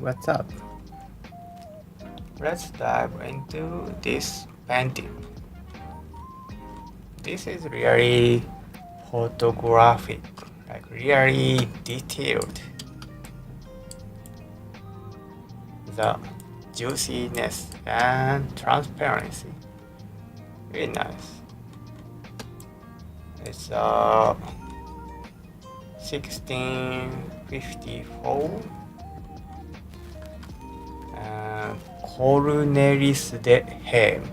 what's up? Let's dive into this painting. This is really photographic, like really detailed. The juiciness and transparency, really nice. It's 1654. Cornelis de Heim,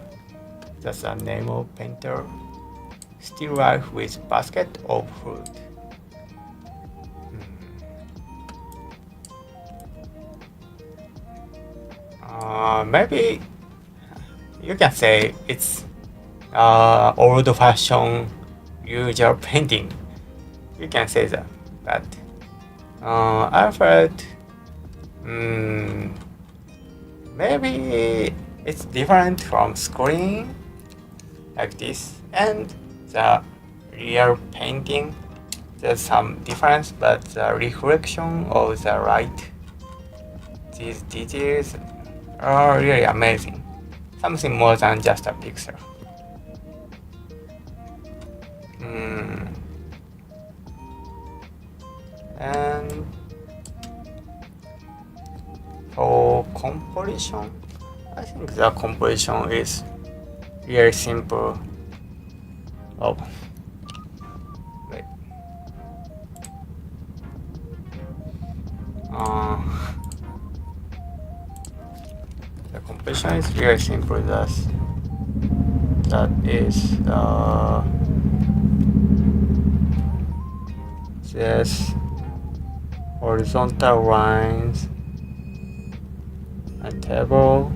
that's the name of painter. Still life with basket of fruit. Maybe you can say it's old-fashioned usual painting. You can say that, but I felt maybe it's different from screen like this and the real painting. There's some difference, but the reflection of the light, these details are really amazing. Something more than just a picture. And for composition, I think the composition is really simple. Oh, wait. The composition is really simple. That is this horizontal lines and table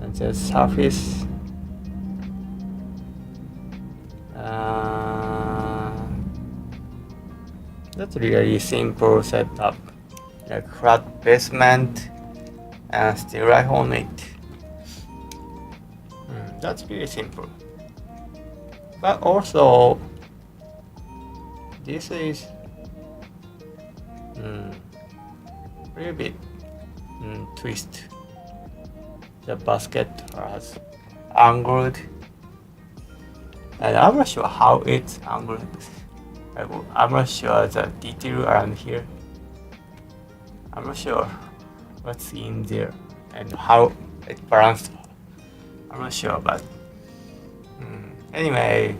and the surface. That's really simple setup, like flat basement and still light on it. That's really simple. But also, this is really bit twist. The basket has angled, and I'm not sure how it's angled. I'm not sure the detail around here. I'm not sure what's in there and how it balanced. I'm not sure, but anyway,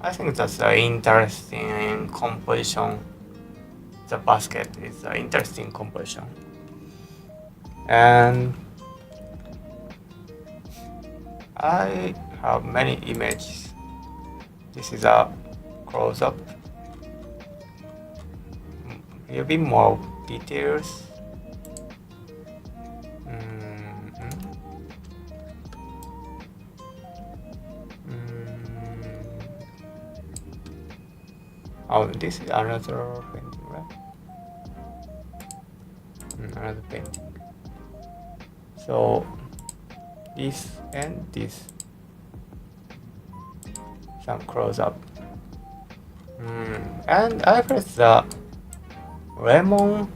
I think that's an interesting composition. The basket is an interesting composition. And I have many images. This is a close-up. A bit more details. Oh, this is another painting, right? Another painting. So this and this, some close-up. And I press the lemon.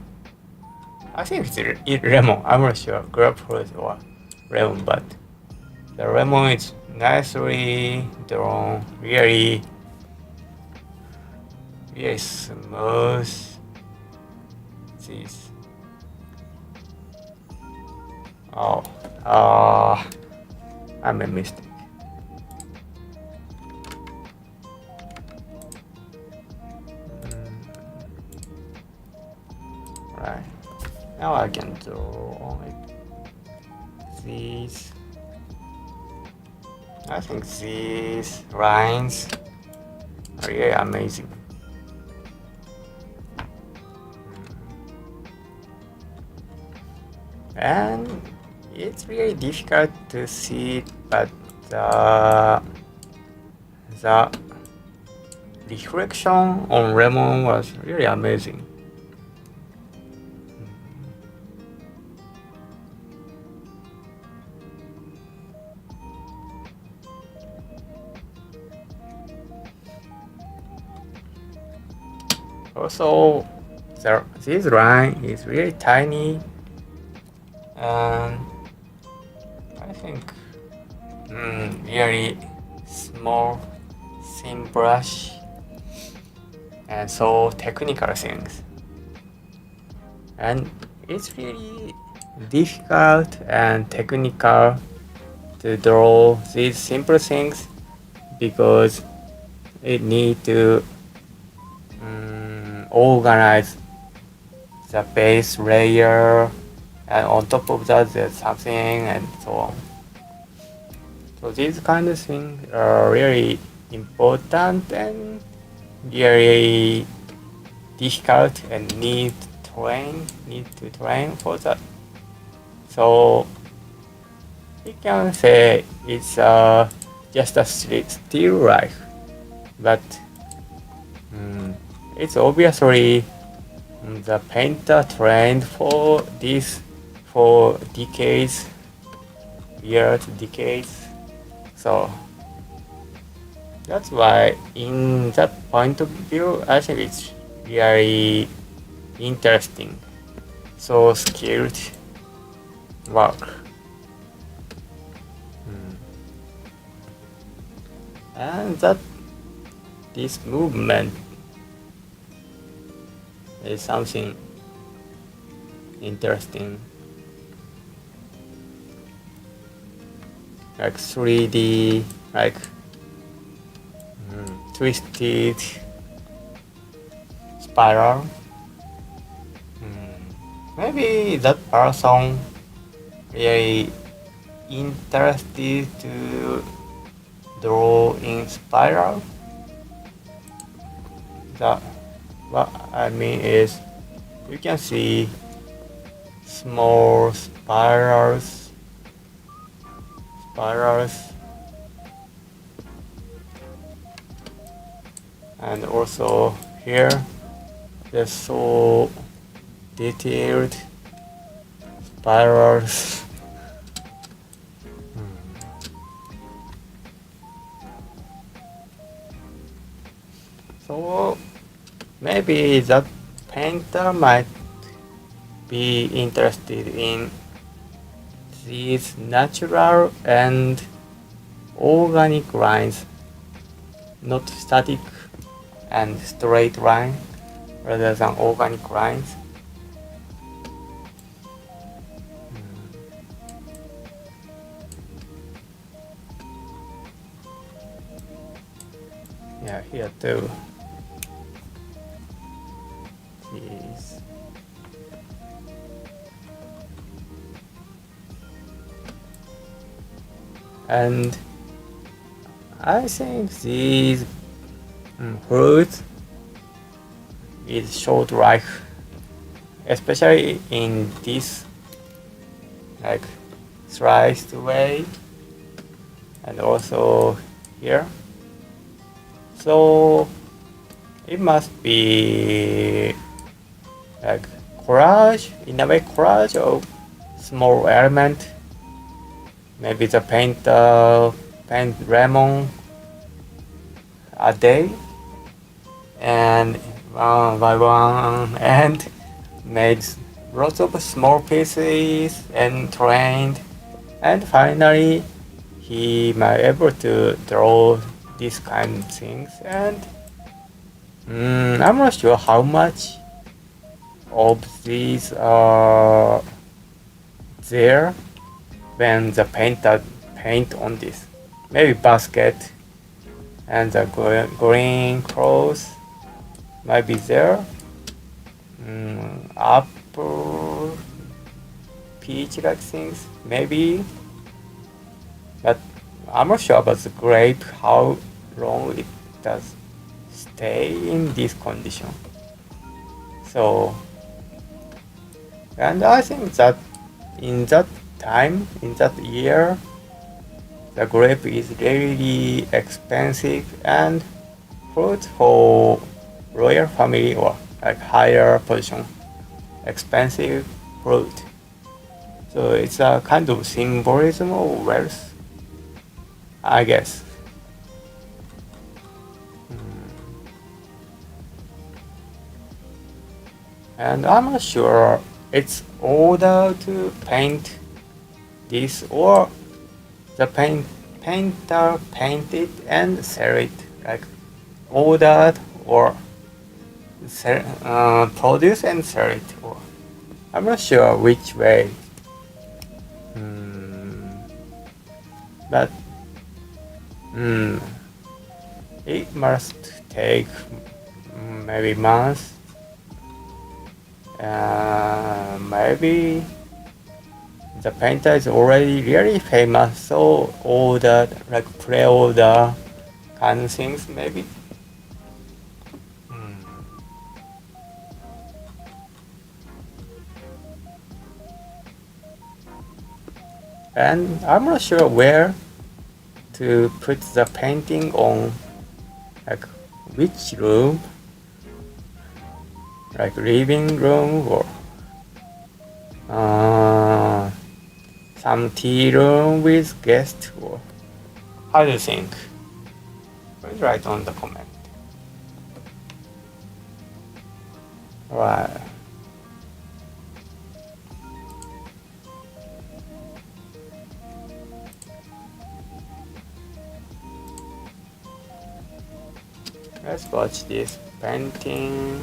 I think it's lemon. I'm not sure, grapefruit or lemon, but the lemon is nicely drawn, really smooth. This. Oh, I made a mistake. Right. Now I can draw on it. These. I think these lines are really amazing. And it's really difficult to see it, but the reflection on lemon was really amazing. Also, this line is really tiny, and I think really small, thin brush, and so technical things. And it's really difficult and technical to draw these simple things because it need to organize the base layer, and on top of that there's something, and so on. So these kind of things are really important and really difficult and need to train for that. So we can say it's just a still life, but it's obviously the painter trained for this for decades, years, decades. So that's why in that point of view, I think it's really interesting. So skilled work. And that this movement is something interesting, like 3D, like twisted spiral. Maybe that person really interested to draw in spiral. What I mean is you can see small spirals, and also here there's so detailed spirals. So maybe that painter might be interested in these natural and organic lines, not static and straight line rather than organic lines. Yeah, here too. These. And I think these fruits is short life, especially in this like sliced way, and also here. So it must be like collage, in a way collage of small element. Maybe the painter paint lemon a day, and one by one, and made lots of small pieces and trained, and finally he might able to draw these kind of things. And I'm not sure how much of these are there when the painter paint on this. Maybe basket and the green clothes might be there. Apple, peach like things, maybe. But I'm not sure about the grape, how long it does stay in this condition. So, and I think that in that time, in that year, the grape is really expensive and fruit for royal family or like higher position, expensive fruit. So it's a kind of symbolism of wealth, I guess. and I'm not sure it's order to paint this or the painter paint it and sell it, like ordered or produce and sell it, or I'm not sure which way. But it must take maybe months. Maybe the painter is already really famous, so order, like pre-order kind of things, maybe. And I'm not sure where to put the painting on, like which room, like living room or some tea room with guest, or how do you think? Please write on the comment. Right. Let's watch this painting.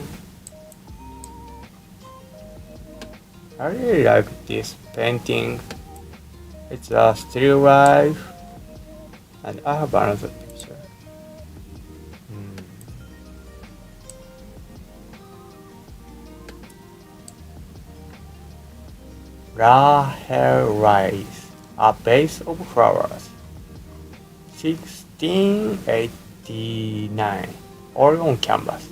I really like this painting. It's a still life, and I have another picture. Rahel Rice, a vase of flowers, 1689, all on canvas.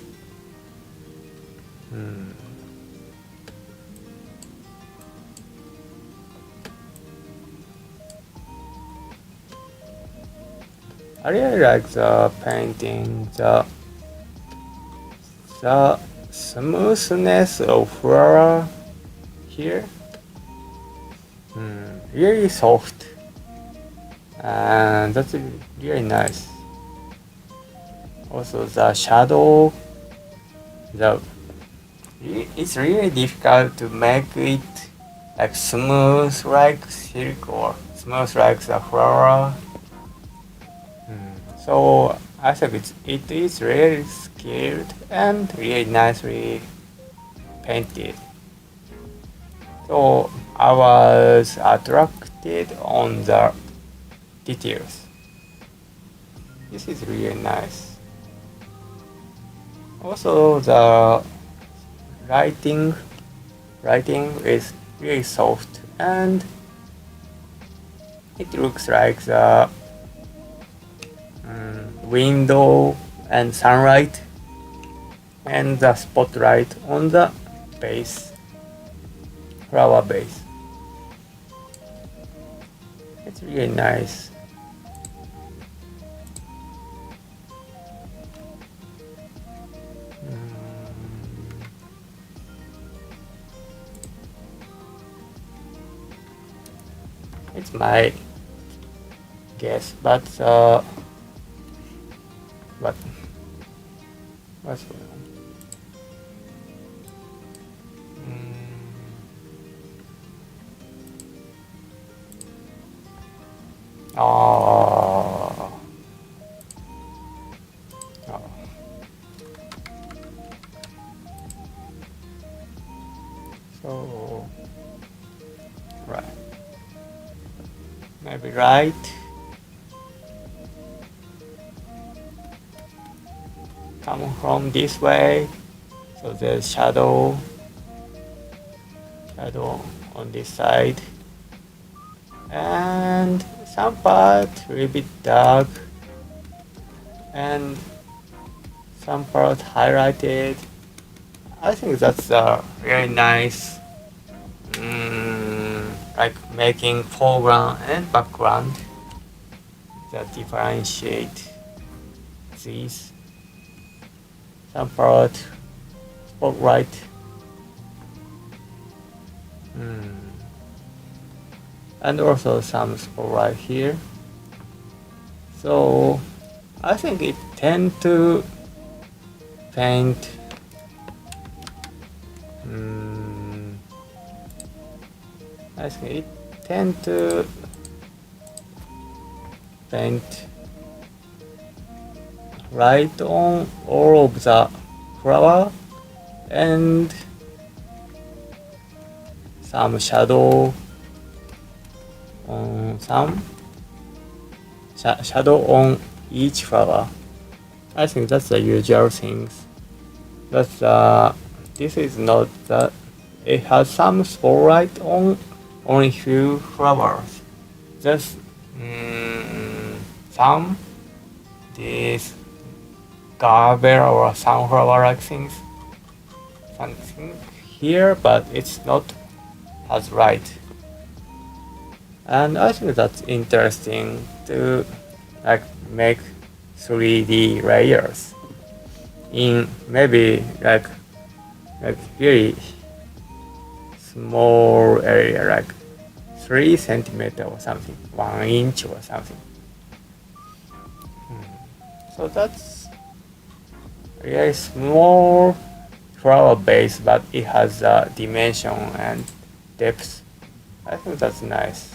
I really like the painting, the smoothness of flower here. Really soft, and that's really nice. Also the shadow, it's really difficult to make it like smooth like silk or smooth like the flower. So I think it is really skilled and really nicely painted. So I was attracted on the details. This is really nice. Also the writing is really soft, and it looks like the window and sunlight and the spotlight on the base, flower base. It's really nice. It's my guess, but what's going on? Oh. So right, maybe right. Come from this way, so there's shadow on this side, and some part a little bit dark, and some part highlighted. I think that's a really nice, like making foreground and background that differentiate these. Some part spotlight. And also some spotlight here. So I think it tend to paint I think it tend to paint right on all of the flower and some shadow on shadow on each flower. I think that's the usual things. That's this is not that it has some spotlight on only few flowers. Just some these garbage or sunflower like things, something here, but it's not as light. And I think that's interesting to like make 3D layers in maybe like really small area, like 3 centimeter or something, 1 inch or something. So that's really small flower base, but it has a dimension and depth. I think that's nice.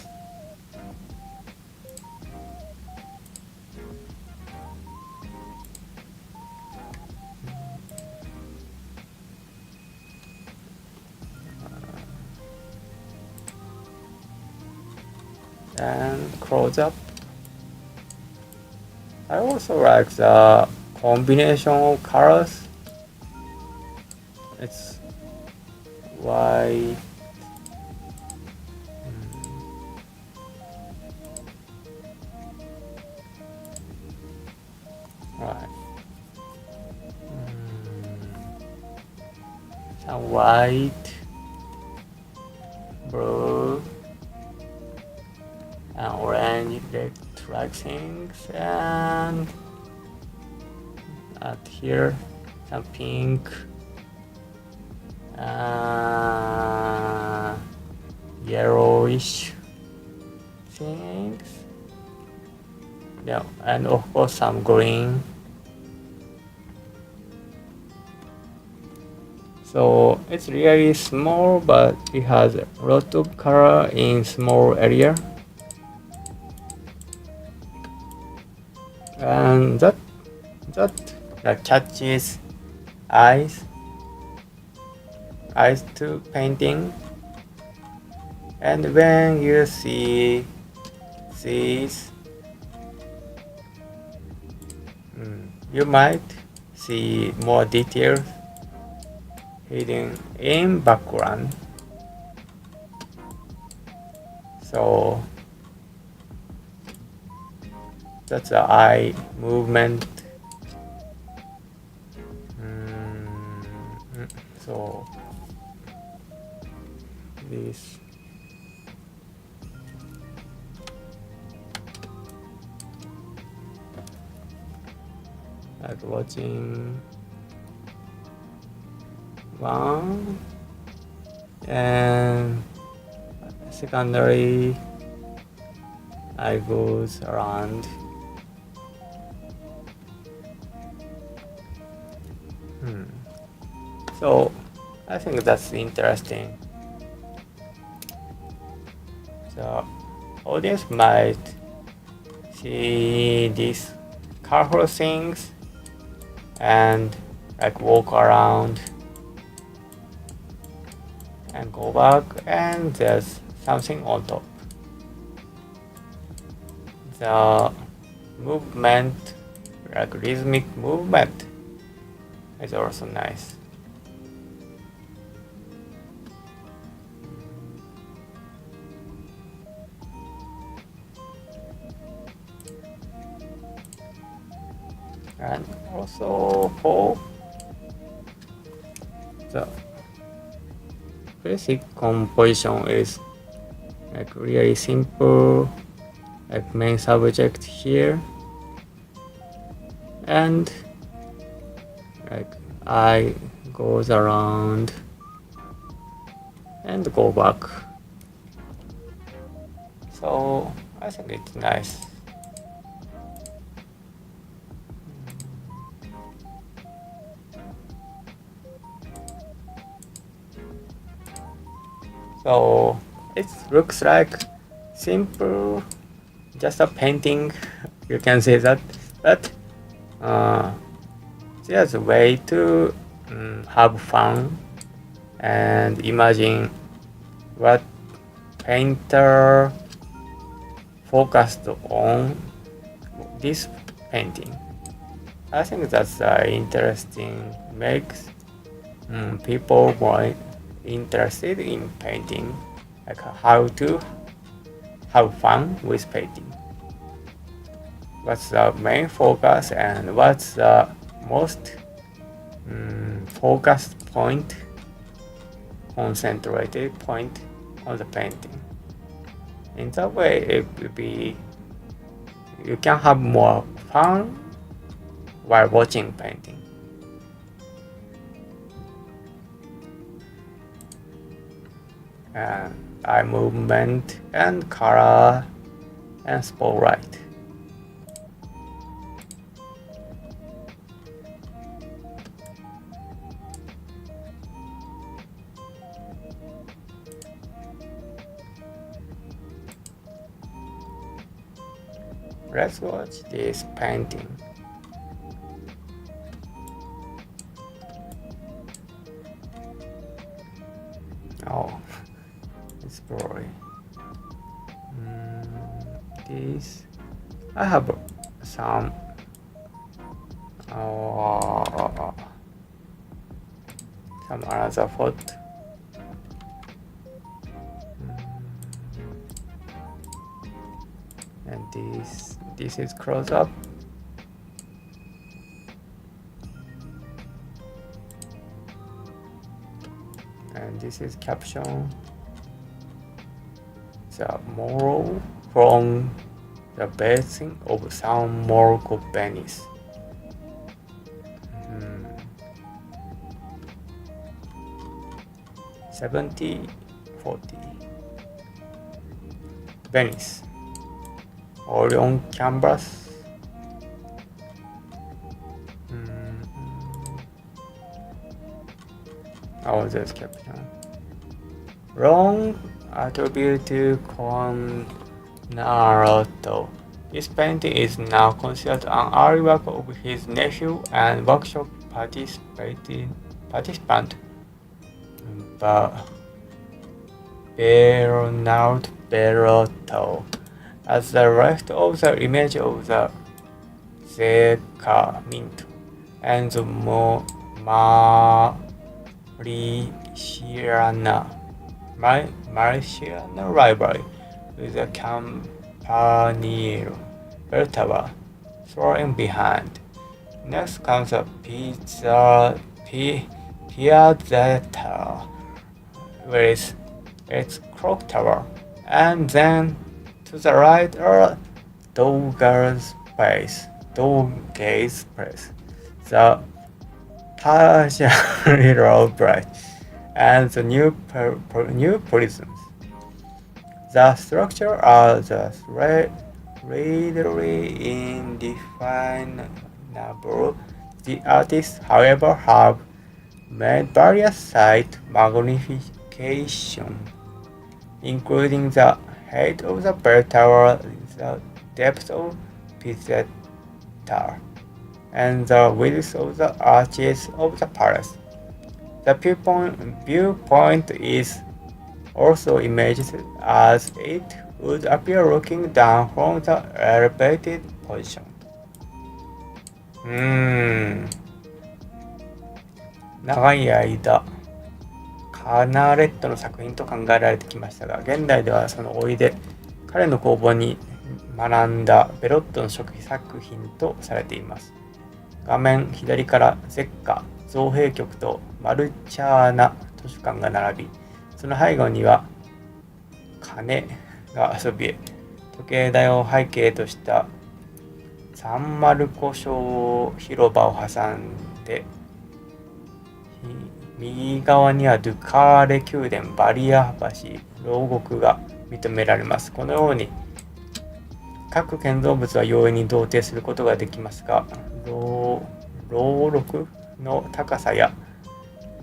And close up. I also like the combination of colors. It's white, right, some white, blue, and orange, red like things, and at here some pink, yellowish things. Yeah, and of course some green. So it's really small, but it has a lot of color in small area. And that catches eyes to painting. And when you see these, you might see more details hidden in background. So that's the eye movement. So this like watching one and secondary eye goes around. So I think that's interesting. The audience might see these colorful things and like walk around and go back, and there's something on top. The movement, like rhythmic movement, is also nice. And also for the basic composition is like really simple, like main subject here, and like eye goes around and go back. So I think it's nice. So it looks like simple, just a painting. You can say that, but there's a way to have fun and imagine what painter focused on this painting. I think that's interesting, makes people more interested in painting, like how to have fun with painting. What's the main focus and what's the most focused point, concentrated point on the painting. In that way, it will be, you can have more fun while watching painting. And eye movement and color and spotlight. Let's watch this painting. Oh, it's blurry. This, I have some another photo. And this is close up. And this is caption. The moral from the basin of San Marco, Venice. 70-40. Venice. All on canvas. Oh, there's caption. Wrong attribute to Cornarotto. This painting is now considered an early work of his nephew and workshop participant, Bernard Bellotto. As the left of the image of the Zecca mint and the Marciana library with the Campanile bell tower thrown behind. Next comes the Piazzetta with its clock tower, and then to the right are Doge's Place, the Persian Bridge, and the new prisons. The structure are thus readily indefinable. The artists, however, have made various site magnifications, including the height of the bell tower, the depth of Pizzetta, and the width of the arches of the palace. The viewpoint is also imaged as it would appear looking down from the elevated position. 長い間カナレットの作品と考えられてきましたが、現代ではそのおいで彼の工房に学んだベロットの食作品とされています。画面左からゼッカ造幣局とマルチャーナ図書館が並び、その背後には鐘がそびえ、時計台を背景としたサンマルコ小広場を挟んで、右側にはドゥカーレ宮殿バリア橋牢獄が認められます。このように各建造物は容易に同定することができますが、牢獄の高さや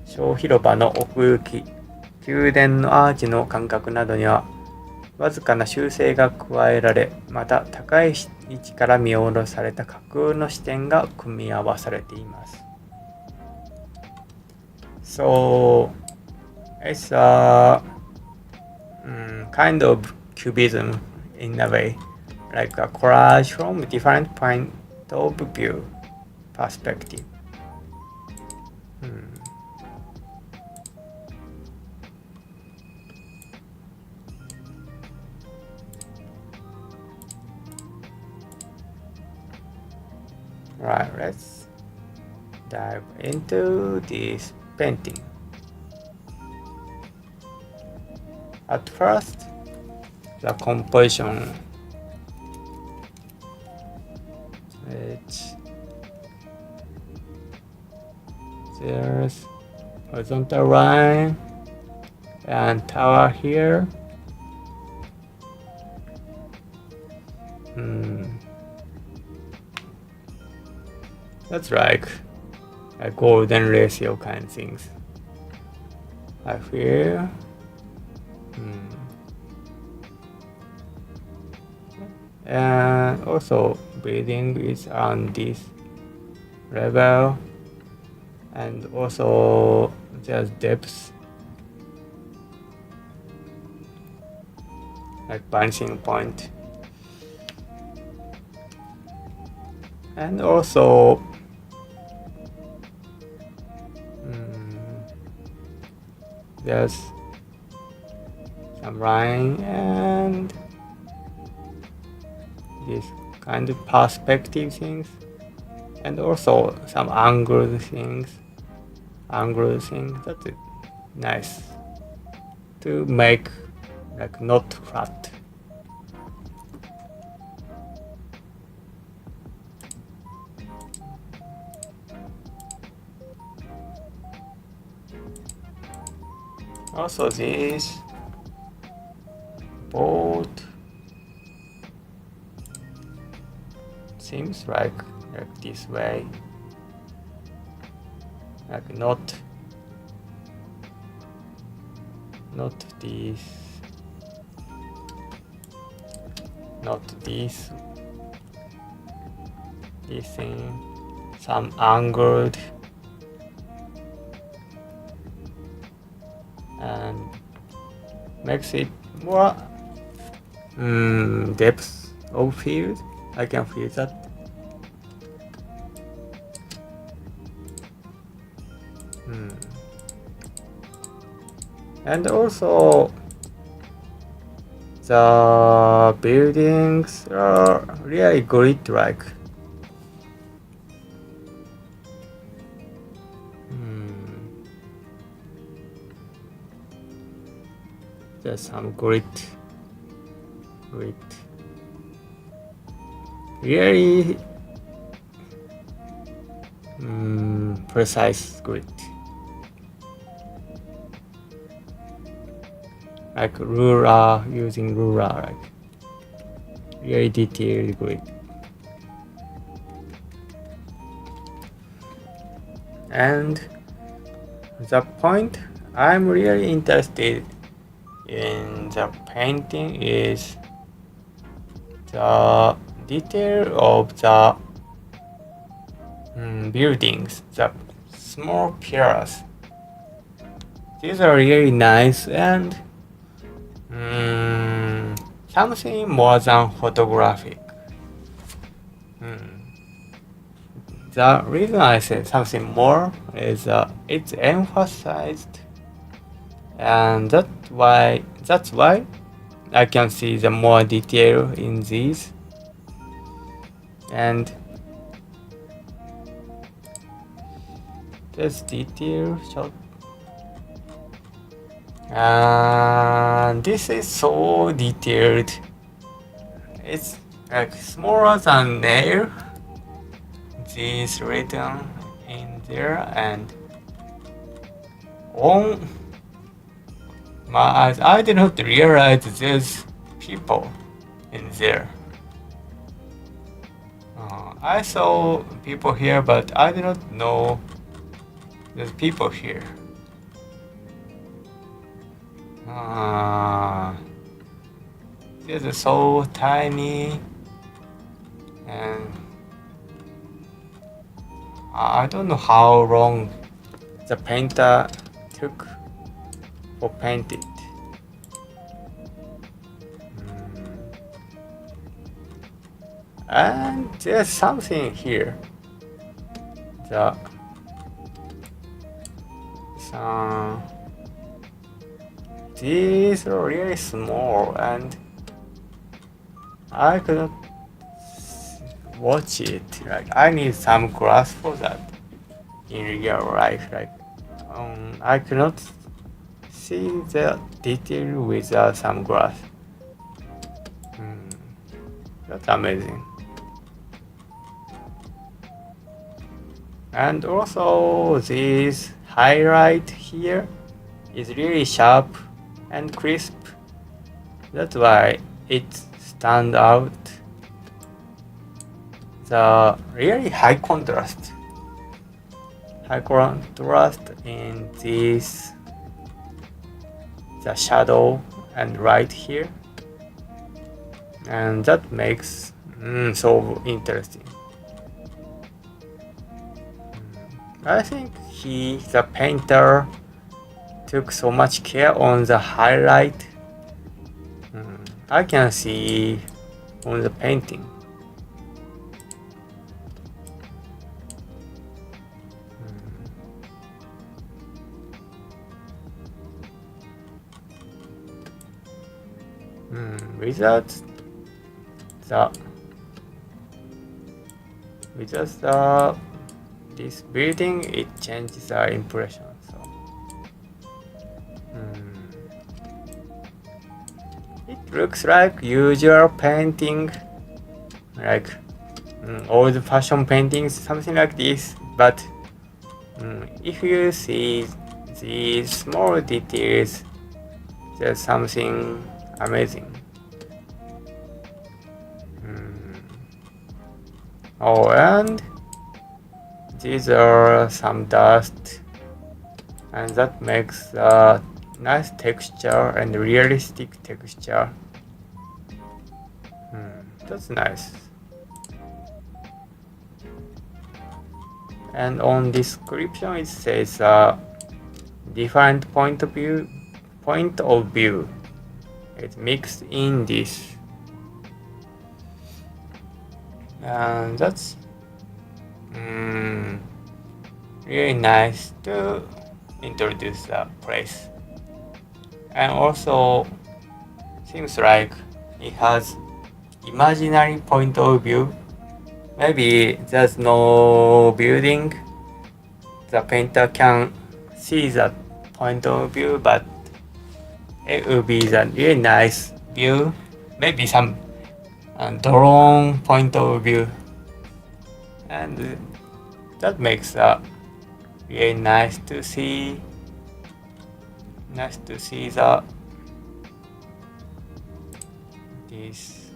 小広場の奥行き、宮殿のアーチの間隔などにはわずかな修正が加えられ、また高い位置から見下ろされた架空の視点が組み合わされています。So it's a kind of cubism in a way, like a collage from different point of view perspective. Right, let's dive into this painting. At first, the composition, there's horizontal line and tower here. That's like a golden ratio kind of things. I feel. And also building is on this level, and also there's depth, like vanishing point, and also there's some line and this kind of perspective things, and also some angle things. That's it. Nice to make like not flat. Also this boat seems like this way, like not this, not this thing, some angled, and makes it more depth of field. I can feel that. And also the buildings are really grid-like. There's some grid. Really precise grid. Like ruler, using ruler, like really detailed grid. And the point I'm really interested in the painting is the detail of the buildings, the small pillars. These are really nice and something more than photographic. The reason I say something more is it's emphasized, and that's why I can see the more detail in these. And this detail shot, and this is so detailed. It's like smaller than nail. This written in there, and on my eyes, I did not realize there's people in there. I saw people here, but I did not know there's people here. This is so tiny, and I don't know how long the painter took for paint it. And there's something here. These are really small, and I couldn't watch it. Like, I need some glass for that in real life. Like, I cannot see the detail with some glass. That's amazing. And also this highlight here is really sharp and crisp. That's why it stands out. The really high contrast in this, the shadow and light here, and that makes so interesting. I think the painter took so much care on the highlight. I can see on the painting. Without this building, it changes the impression. So it looks like usual painting, like old-fashioned paintings, something like this. But if you see these small details, there's something amazing. Oh, and these are some dust, and that makes a nice texture and realistic texture. That's nice. And on description it says different point of view. It's mixed in this. And that's really nice to introduce the place. And also seems like it has imaginary point of view. Maybe there's no building, the painter can see that point of view, but it will be a really nice view. Maybe some drone point of view, and that makes really nice to see. Nice to see this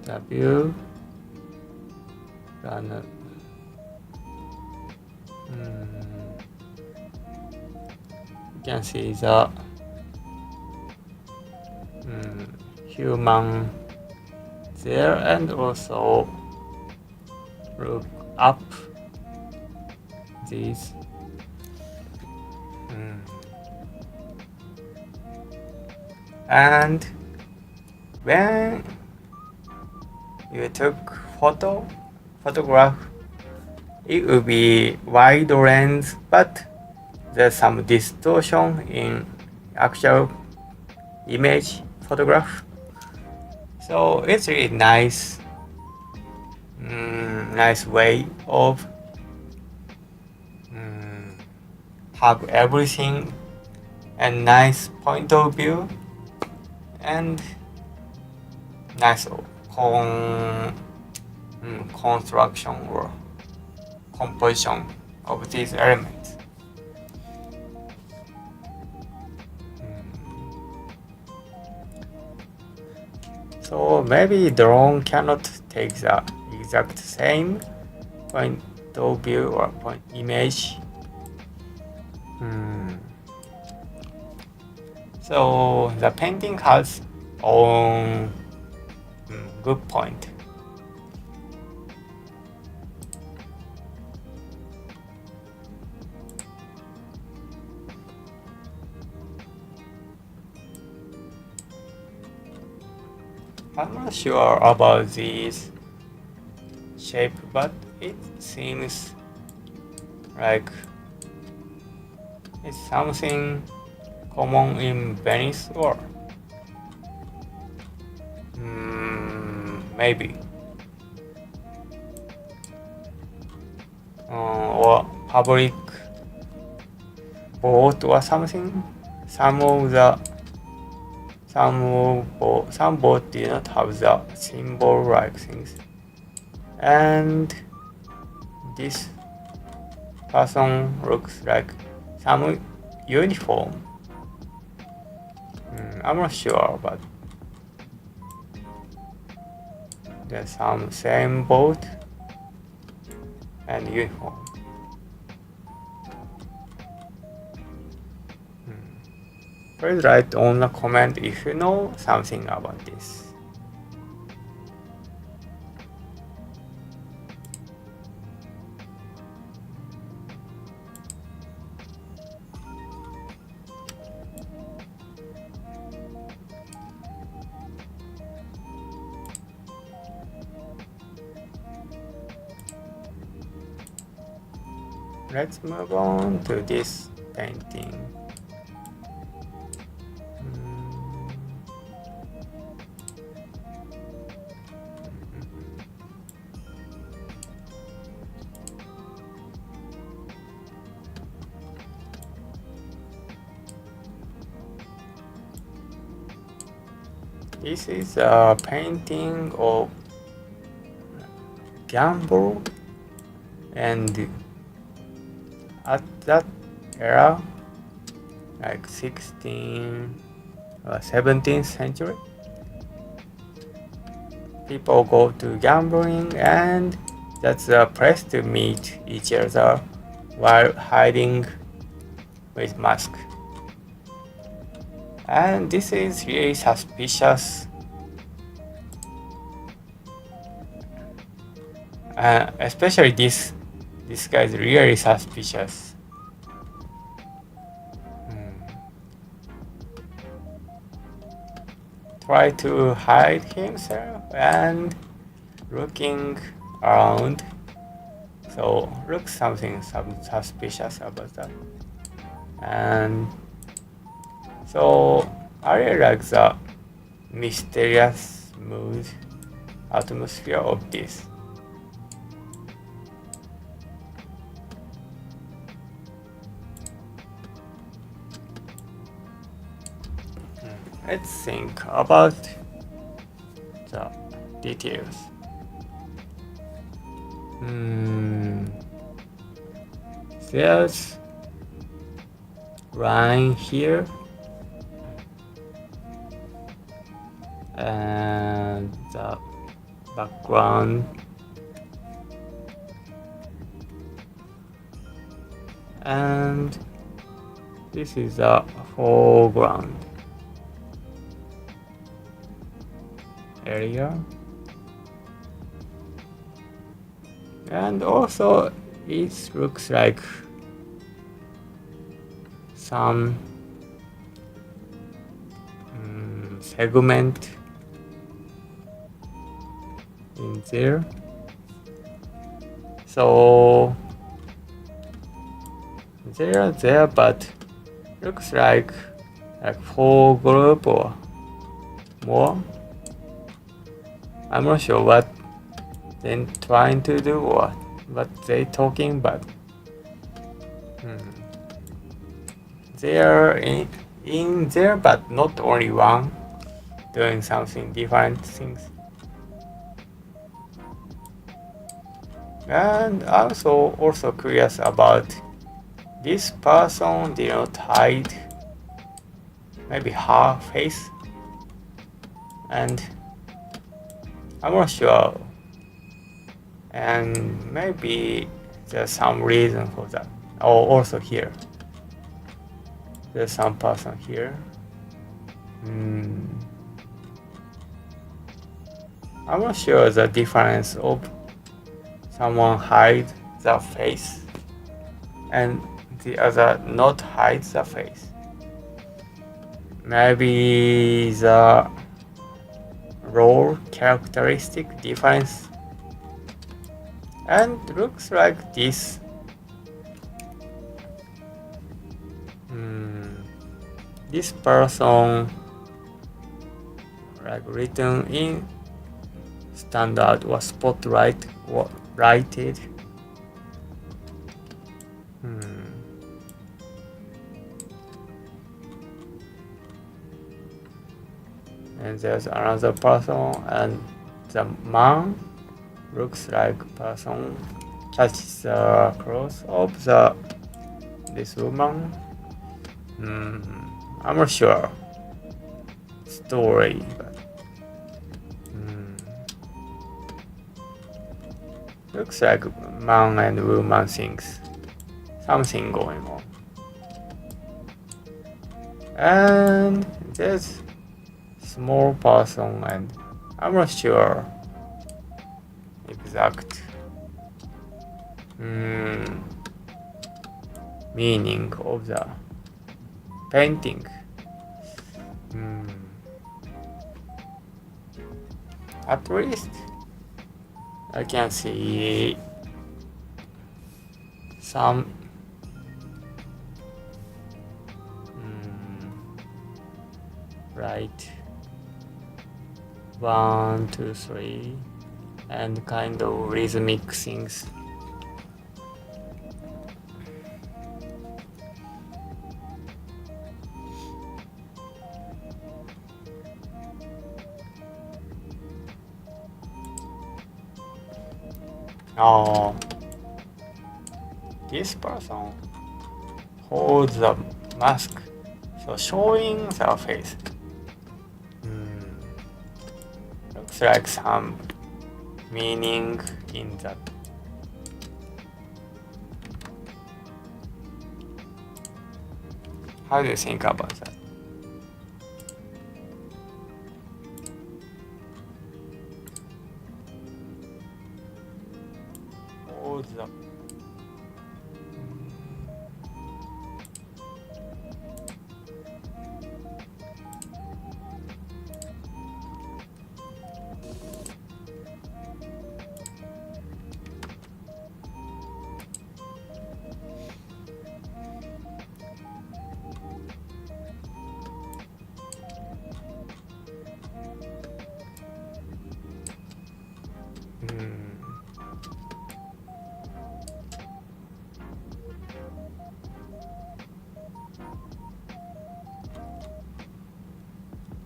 the view. You can see the human there, and also look up these. And when you took photograph, it will be wide lens, but there's some distortion in actual image photograph. So it's really nice, nice way of have everything and nice point of view and nice construction or composition of these elements. So maybe drone cannot take the exact same point photo view or point image. So the painting has own good point. I'm not sure about this shape, but it seems like it's something common in Venice, or maybe or public boat or something. Some boat do not have the symbol-like things, and this person looks like some uniform. I'm not sure, but there's some same boat and uniform. Please write on a comment if you know something about this. Let's move on to this painting. This is a painting of gamble, and at that era, like 16th or 17th century, people go to gambling, and that's a place to meet each other while hiding with mask. And this is really suspicious. Especially this guy is really suspicious. Try to hide himself and looking around. So looks something suspicious about that. And so I really like the mysterious mood, atmosphere of this. Let's think about the details. There's line here, and the background, and this is the foreground area, and also it looks like some segment in there. So they are there, but looks like 4 group or more. I'm not sure what they're trying to do or what they talking, but they are in there, but not only one, doing something different things. And also curious about this person did not hide maybe her face, and I'm not sure, and maybe There's some reason for that. Oh, also here. There's some person here. I'm not sure the difference of someone hide the face and the other not hide the face. Maybe the role characteristic difference, and looks like this. This person like written in standard or spotlight or lighted. And there's another person, and the man looks like person touches the clothes of this woman. I'm not sure story, but looks like man and woman things, something going on. And there's small person, and I'm not sure exact meaning of the painting. At least I can see some right 1, 2, 3 and kind of rhythmic things. Oh, this person holds the mask, so showing the face. Looks like some meaning in that. How do you think about that? Holds the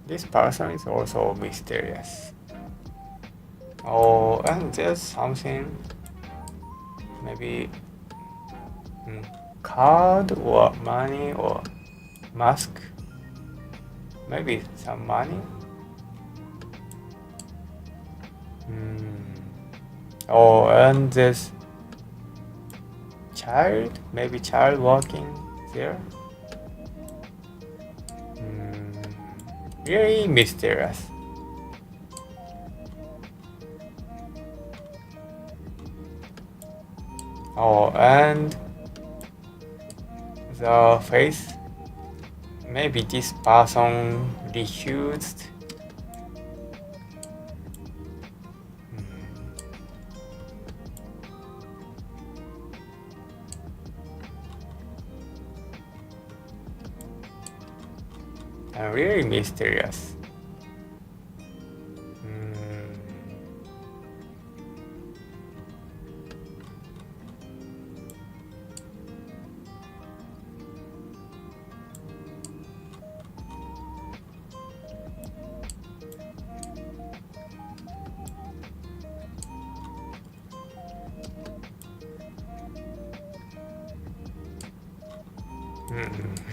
This person is also mysterious. Oh, and there's something, maybe card or money or mask. Maybe some money. Oh, and this child, maybe child walking there. Really mysterious. Oh, and the face, maybe this person refused. And really mysterious.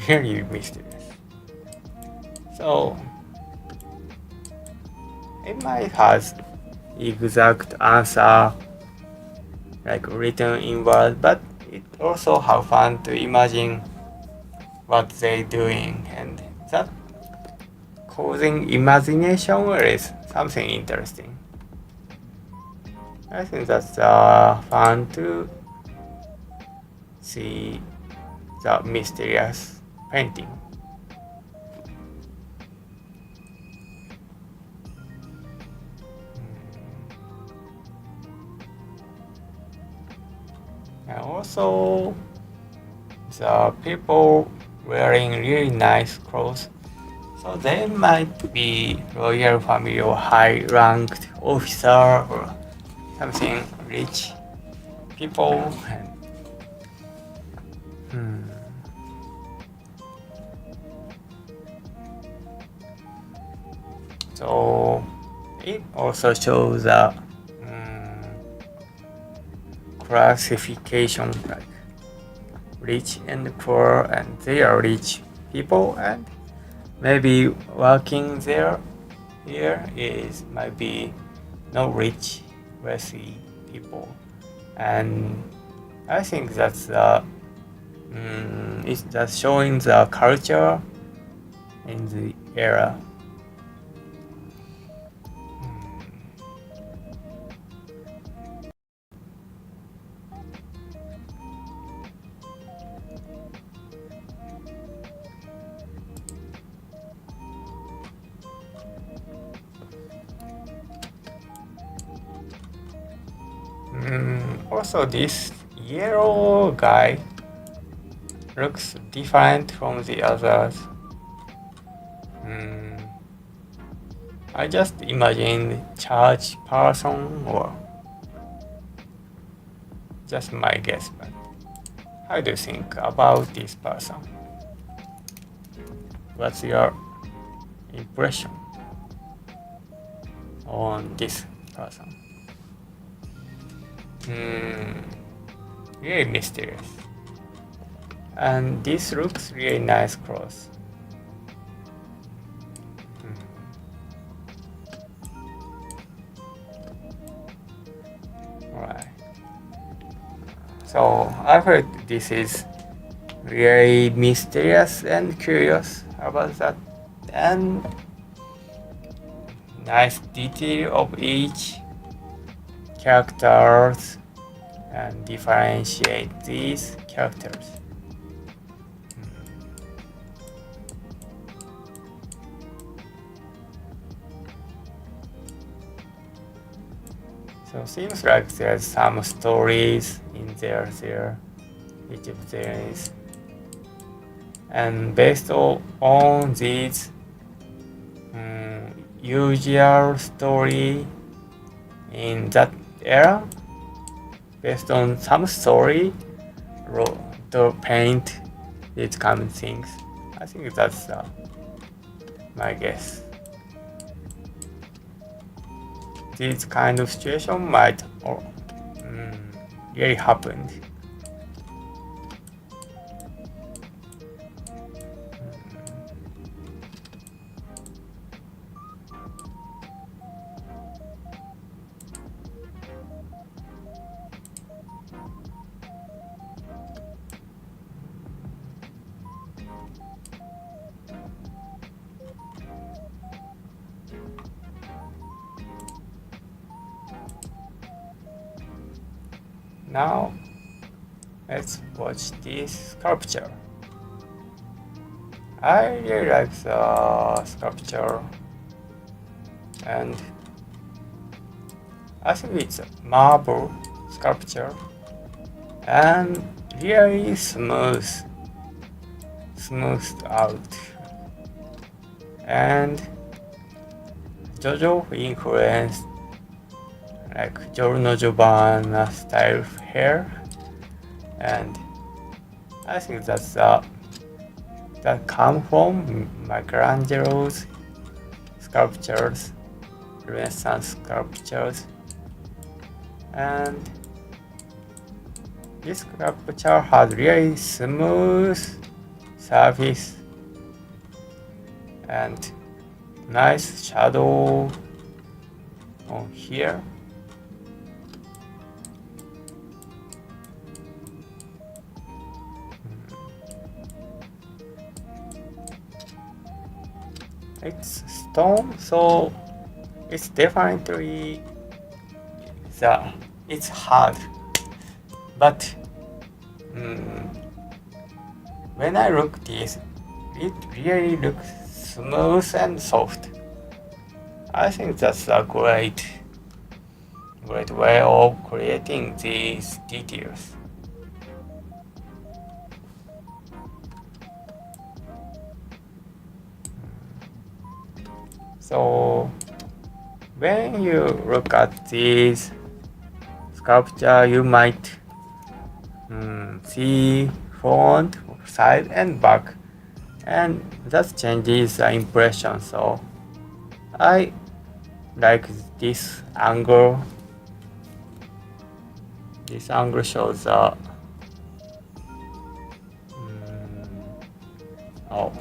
Really mysterious. So it might have exact answer like written in words, but it also have fun to imagine what they doing, and that causing imagination is something interesting. I think that's fun to see the mysterious painting. And also the people wearing really nice clothes, so they might be royal family or high-ranked officer or something rich people. And, so it also shows a classification, like rich and poor, and they are rich people, and maybe working there here is might be no rich wealthy people. And I think that's it's just showing the culture in the era. Also, this yellow guy looks different from the others. I just imagined church person, or just my guess, but how do you think about this person? What's your impression on this person? Really mysterious. And this looks really nice clothes. Right. So I heard this is really mysterious and curious about that, and nice detail of each characters and differentiate these characters. So seems like there's some stories in there, each of these, and based on these usual story in that era, based on some story, to paint these kind of things. I think that's my guess. This kind of situation might really happen. Now, let's watch this sculpture. I really like the sculpture, and I think it's a marble sculpture, and really smoothed out, and JoJo influenced, like Giorno Giovanna style hair, and I think that's that come from Michelangelo's sculptures, Renaissance sculptures, and this sculpture has really smooth surface and nice shadow on here. it's stone, so it's definitely it's hard. But when I look this, it really looks smooth and soft. I think that's a great way of creating these details. So when you look at this sculpture, you might see front, side, and back, and that changes the impression. So I like this angle. This angle shows the oh.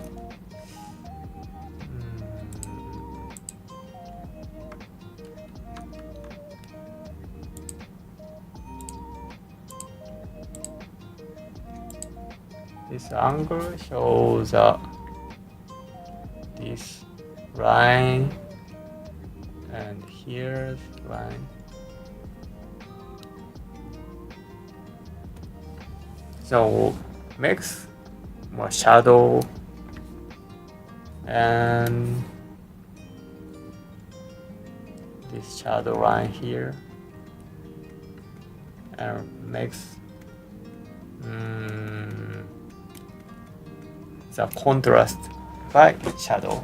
This angle shows this line and here's line. So makes more shadow and this shadow line here and makes the contrast by shadow.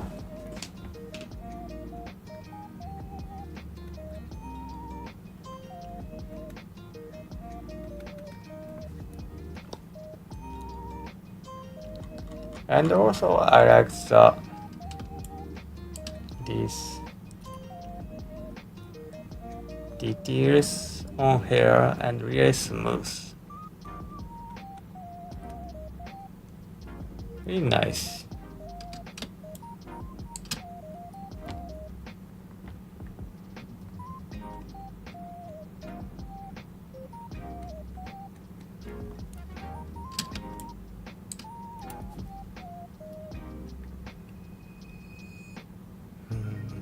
And also I like these details on hair and really smooth. Really nice.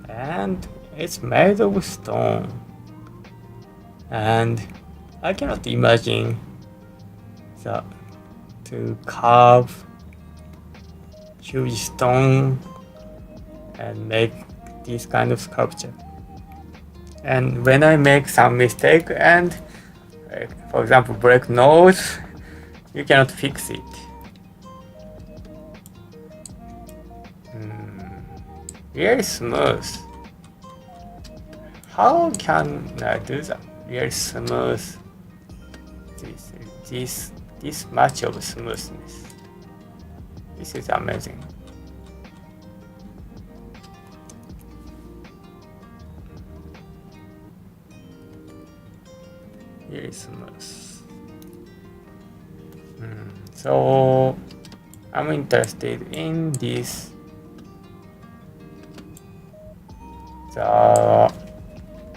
And it's made of stone. And I cannot imagine to carve huge stone and make this kind of sculpture. And when I make some mistake and for example break nose, you cannot fix it. Really smooth. How can I do that? Really smooth. This much of smoothness. This is amazing. Really smooth. So I'm interested in this.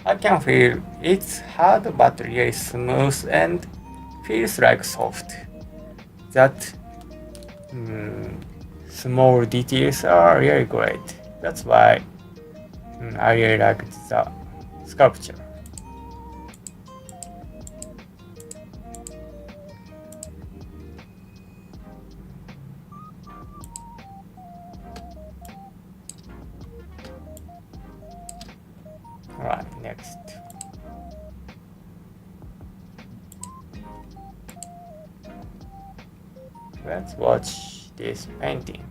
I can feel it's hard but really smooth and feels like soft. That small details are really great. That's why I really like the sculpture. Alright, next. Let's watch this painting.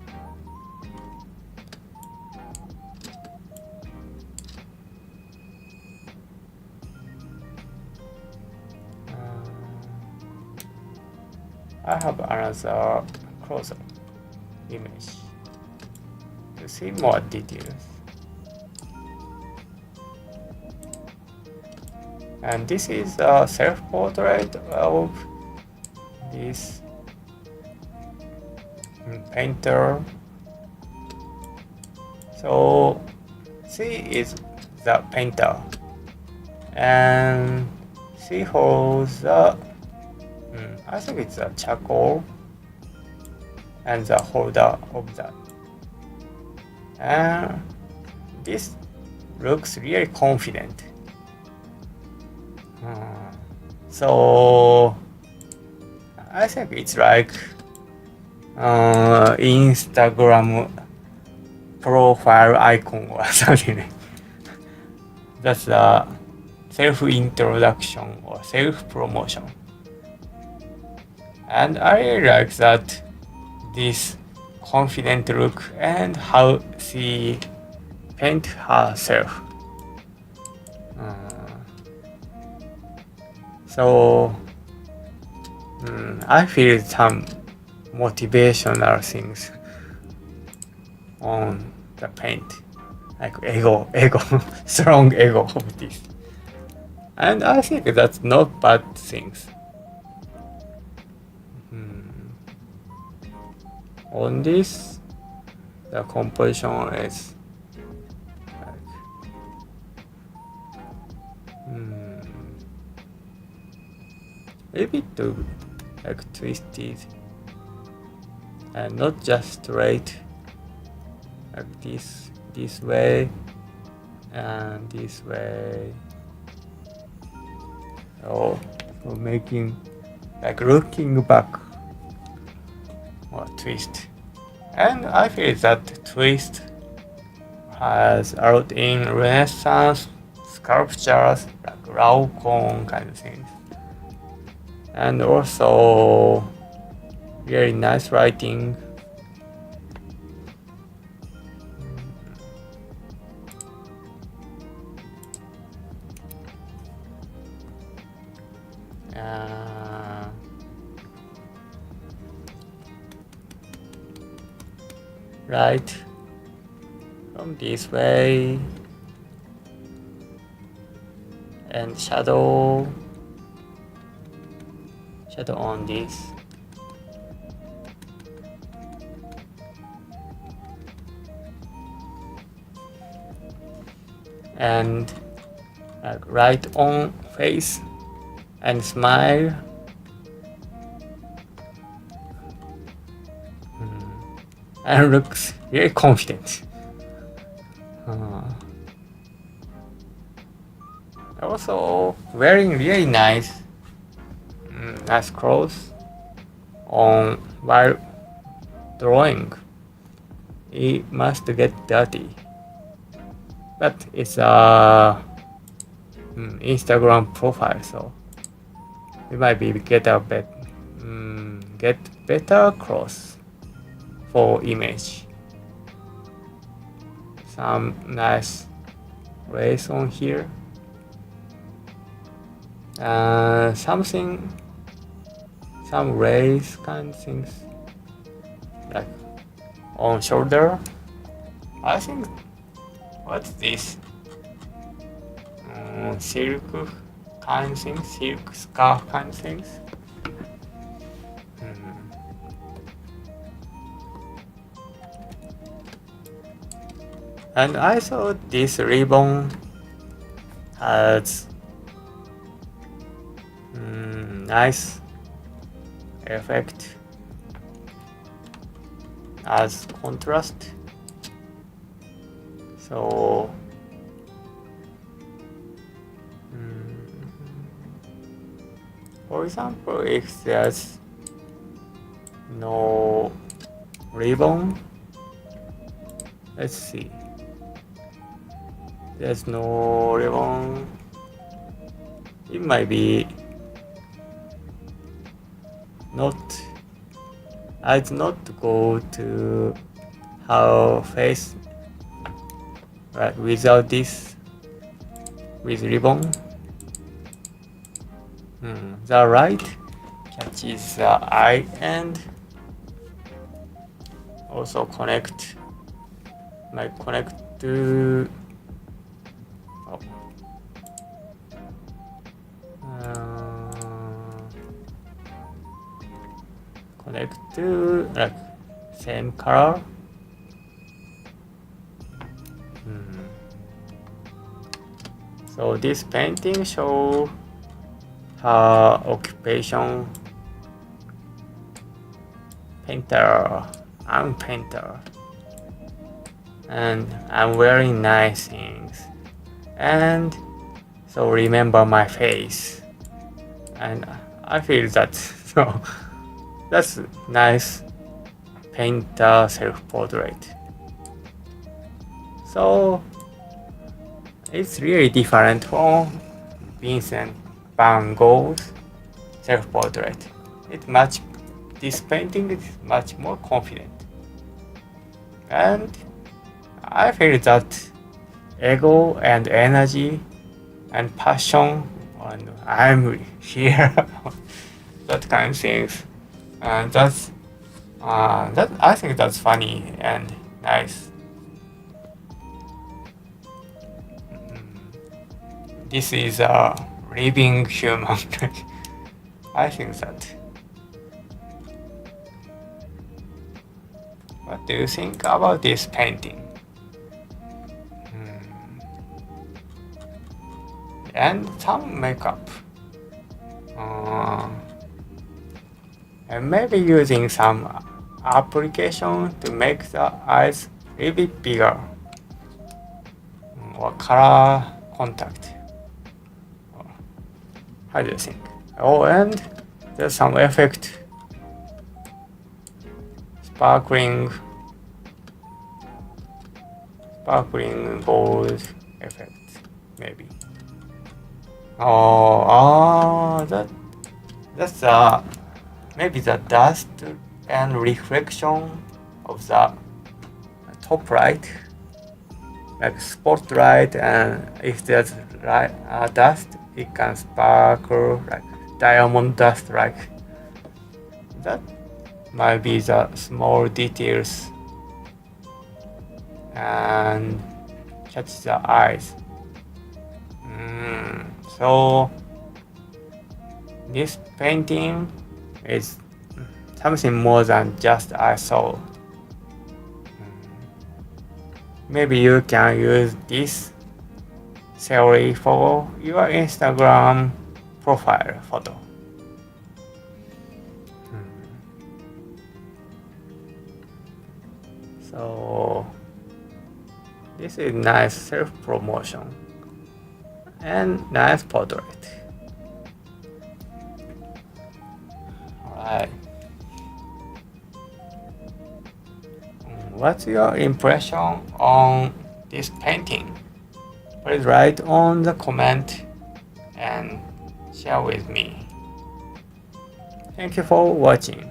I have another close-up image to see more details. And this is a self-portrait of this painter. So she is the painter and she holds the I think it's a charcoal and the holder of that, This looks really confident. So I think it's like Instagram profile icon or something. That's a self-introduction or self-promotion. And I really like that this confident look and how she paint herself. So I feel some motivational things on the paint, like ego, strong ego of this. And I think that's not bad things. On this, the composition is like, a bit like twisted and not just straight, like this way and this way. So making like looking back or twist. And I feel that twist has a lot in Renaissance sculptures like Laocoon kind of things. And also very nice writing. Right from this way and shadow on this. And right on face and smile. And looks very confident. Also wearing really nice clothes on while drawing. It must get dirty, but it's a Instagram profile, so it might be get better clothes for image. Some nice lace on here. Some lace kind of things like on shoulder. I think what's this? Silk kind of things, silk scarf kind of things. And I thought this ribbon has nice effect as contrast. So for example, if there's no ribbon, let's see. There's no ribbon. It might be not. I'd not go to how face right without this with ribbon. The right catches the eye and also connect to connect to like same color. So this painting show her occupation, painter and painter, and I'm wearing nice things, and so remember my face, and I feel that so that's nice painter self-portrait. So it's really different from Vincent van Gogh's self-portrait. This painting is much more confident, and I feel that ego and energy and passion, and I'm here, that kind of things, and that I think that's funny and nice. This is a living human. I think that. What do you think about this painting? And some makeup. And maybe using some application to make the eyes a little bit bigger. Or color contact. How do you think? Oh, and there's some effect. Sparkling gold effect, maybe. That's maybe the dust and reflection of the top right, like spotlight, and if there's dust, it can sparkle like diamond dust, like that. Might be the small details and catch the eyes. So this painting is something more than just I saw. Maybe you can use this theory for your Instagram profile photo. So this is nice self-promotion and nice portrait. Alright. What's your impression on this painting? Please write on the comment and share with me. Thank you for watching.